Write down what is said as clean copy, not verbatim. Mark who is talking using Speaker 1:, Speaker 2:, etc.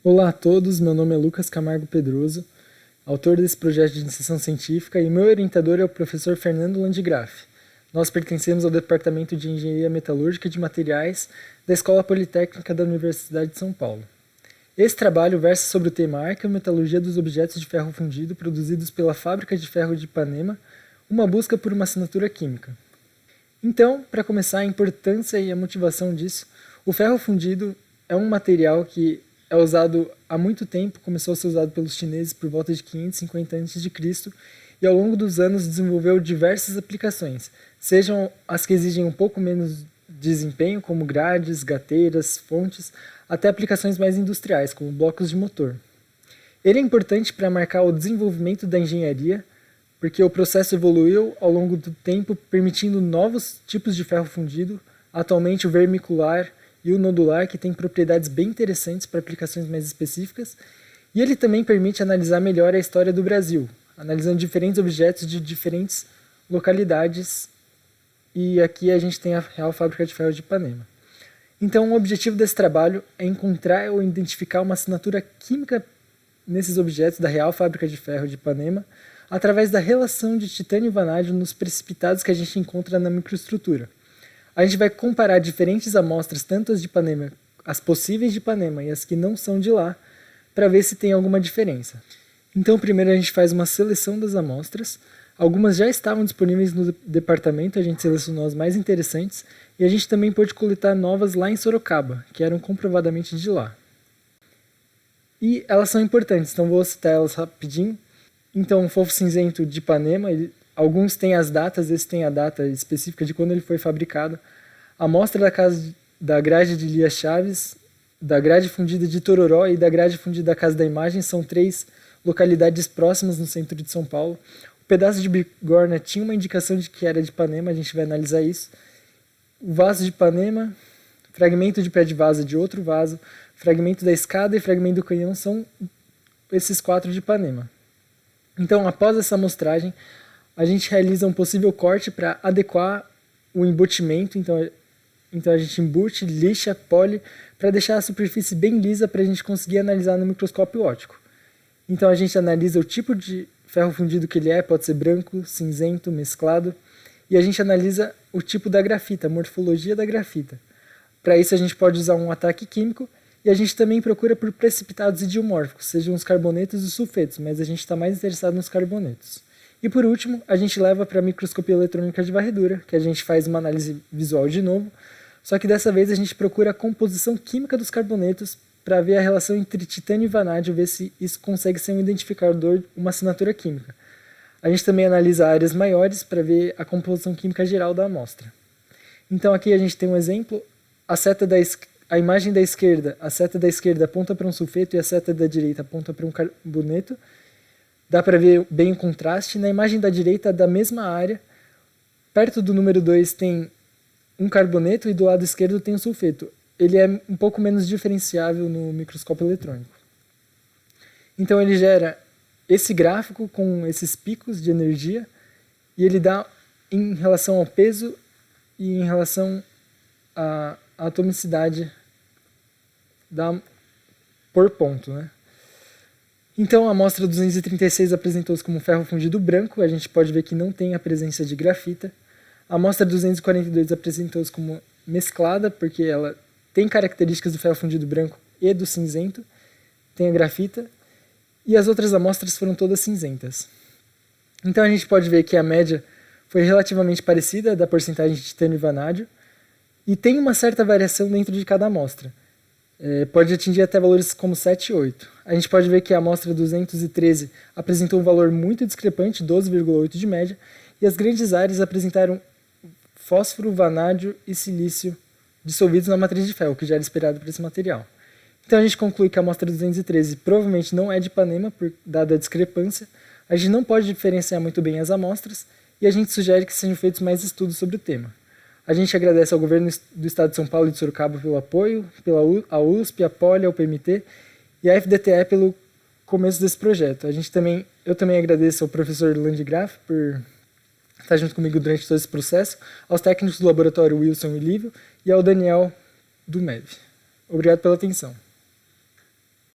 Speaker 1: Olá a todos, meu nome é Lucas Camargo Pedroso, autor desse projeto de iniciação científica, e meu orientador é o professor Fernando Landgraf. Nós pertencemos ao Departamento de Engenharia Metalúrgica de Materiais da Escola Politécnica da Universidade de São Paulo. Esse trabalho versa sobre o tema Arqueometalurgia dos objetos de ferro fundido produzidos pela Fábrica de Ferro de Ipanema, uma busca por uma assinatura química. Então, para começar, a importância e a motivação disso, o ferro fundido é um material que é usado há muito tempo, começou a ser usado pelos chineses por volta de 550 a.C. e ao longo dos anos desenvolveu diversas aplicações, sejam as que exigem um pouco menos desempenho, como grades, gateiras, fontes, até aplicações mais industriais, como blocos de motor. Ele é importante para marcar o desenvolvimento da engenharia, porque o processo evoluiu ao longo do tempo, permitindo novos tipos de ferro fundido, atualmente o vermicular e o nodular, que tem propriedades bem interessantes para aplicações mais específicas, e ele também permite analisar melhor a história do Brasil, analisando diferentes objetos de diferentes localidades, e aqui a gente tem a Real Fábrica de Ferro de Ipanema. Então, o objetivo desse trabalho é encontrar ou identificar uma assinatura química nesses objetos da Real Fábrica de Ferro de Ipanema, através da relação de titânio e vanádio nos precipitados que a gente encontra na microestrutura. A gente vai comparar diferentes amostras, tanto as de Ipanema, as possíveis de Ipanema e as que não são de lá, para ver se tem alguma diferença. Então, primeiro a gente faz uma seleção das amostras. Algumas já estavam disponíveis no departamento, a gente selecionou as mais interessantes, e a gente também pôde coletar novas lá em Sorocaba, que eram comprovadamente de lá. E elas são importantes, então vou citar elas rapidinho. Então, o fofo cinzento de Ipanema, alguns têm as datas, esse tem a data específica de quando ele foi fabricado. A amostra da grade de Lia Chaves, da grade fundida de Tororó e da grade fundida da Casa da Imagem são 3 localidades próximas no centro de São Paulo. O pedaço de bigorna tinha uma indicação de que era de Ipanema, a gente vai analisar isso. O vaso de Ipanema, fragmento de pé de vaso de outro vaso, fragmento da escada e fragmento do canhão são esses 4 de Ipanema. Então, após essa amostragem, a gente realiza um possível corte para adequar o embutimento. Então a gente embute, lixa, pole, para deixar a superfície bem lisa para a gente conseguir analisar no microscópio óptico. Então a gente analisa o tipo de ferro fundido que ele é, pode ser branco, cinzento, mesclado, e a gente analisa o tipo da grafita, a morfologia da grafita. Para isso a gente pode usar um ataque químico, e a gente também procura por precipitados idiomórficos, sejam os carbonetos e os sulfetos, mas a gente está mais interessado nos carbonetos. E por último, a gente leva para a microscopia eletrônica de varredura, que a gente faz uma análise visual de novo, só que dessa vez a gente procura a composição química dos carbonetos para ver a relação entre titânio e vanádio, ver se isso consegue ser um identificador, uma assinatura química. A gente também analisa áreas maiores para ver a composição química geral da amostra. Então aqui a gente tem um exemplo, a imagem da esquerda, a seta da esquerda aponta para um sulfeto e a seta da direita aponta para um carboneto. Dá para ver bem o contraste. Na imagem da direita, da mesma área, perto do número 2 tem um carboneto e do lado esquerdo tem um sulfeto. Ele é um pouco menos diferenciável no microscópio eletrônico. Então ele gera esse gráfico com esses picos de energia e ele dá em relação ao peso e em relação à atomicidade por ponto, né? Então, a amostra 236 apresentou-se como ferro fundido branco, a gente pode ver que não tem a presença de grafita. A amostra 242 apresentou-se como mesclada, porque ela tem características do ferro fundido branco e do cinzento, tem a grafita, e as outras amostras foram todas cinzentas. Então, a gente pode ver que a média foi relativamente parecida da porcentagem de titânio e vanádio, e tem uma certa variação dentro de cada amostra. Pode atingir até valores como 7 e 8. A gente pode ver que a amostra 213 apresentou um valor muito discrepante, 12,8 de média, e as grandes áreas apresentaram fósforo, vanádio e silício dissolvidos na matriz de ferro, que já era esperado para esse material. Então a gente conclui que a amostra 213 provavelmente não é de Ipanema, dada a discrepância. A gente não pode diferenciar muito bem as amostras, e a gente sugere que sejam feitos mais estudos sobre o tema. A gente agradece ao governo do estado de São Paulo e de Sorocaba pelo apoio, a USP, a Poli, a UPMT e a FDTE pelo começo desse projeto. Eu também agradeço ao professor Landgraf por estar junto comigo durante todo esse processo, aos técnicos do laboratório Wilson e Lívio e ao Daniel do MEV. Obrigado pela atenção.